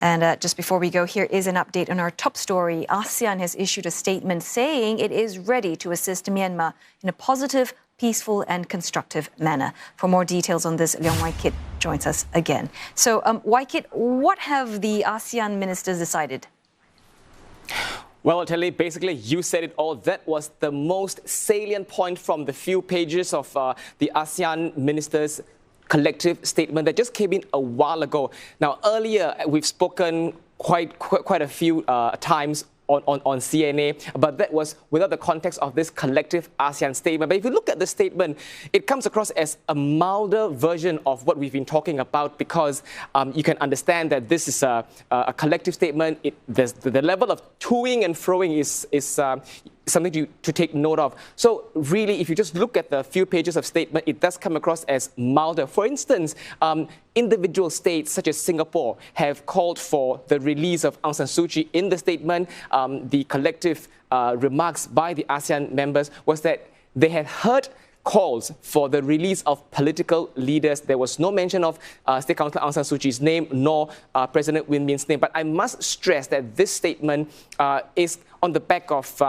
And just before we go, here is an update on our top story. ASEAN has issued a statement saying it is ready to assist Myanmar in a positive, peaceful and constructive manner. For more details on this, Leong Wai Kit joins us again. So, Wai Kit, what have the ASEAN ministers decided? Well, Telly, basically, you said it all. That was the most salient point from the few pages of the ASEAN ministers' collective statement that just came in a while ago. Now, earlier, we've spoken quite a few times on CNA, but that was without the context of this collective ASEAN statement. But if you look at the statement, it comes across as a milder version of what we've been talking about, because you can understand that this is a collective statement. The level of toing and froing is something to take note of. So really, if you just look at the few pages of statement, it does come across as milder. For instance, individual states such as Singapore have called for the release of Aung San Suu Kyi. In the statement, the collective remarks by the ASEAN members was that they had heard calls for the release of political leaders. There was no mention of State Councillor Aung San Suu Kyi's name nor President Win Myint's name. But I must stress that this statement is on the back of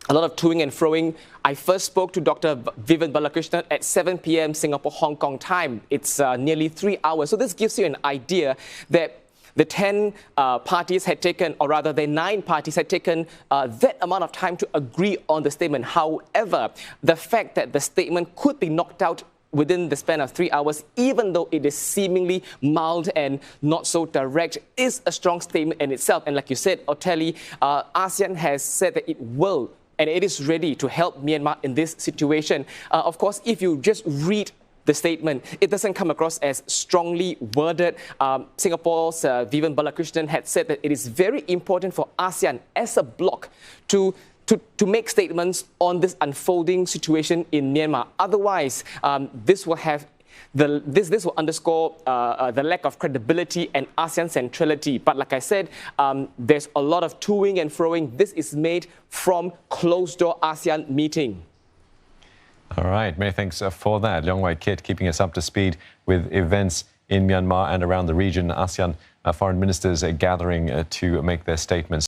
a lot of toing and froing. I first spoke to Dr. Vivian Balakrishnan at 7 p.m. Singapore, Hong Kong time. It's nearly 3 hours. So this gives you an idea that the 10 parties had taken, or rather the 9 parties had taken that amount of time to agree on the statement. However, the fact that the statement could be knocked out within the span of 3 hours, even though it is seemingly mild and not so direct, is a strong statement in itself. And like you said, Otelli, ASEAN has said that it will and it is ready to help Myanmar in this situation. Of course, if you just read the statement, it doesn't come across as strongly worded. Singapore's Vivian Balakrishnan had said that it is very important for ASEAN as a bloc to make statements on this unfolding situation in Myanmar. Otherwise, this will underscore the lack of credibility and ASEAN centrality. But like I said, there's a lot of toing and froing. This is made from closed-door ASEAN meeting. All right, many thanks for that. Leong Wai Kit keeping us up to speed with events in Myanmar and around the region. ASEAN foreign ministers gathering to make their statements.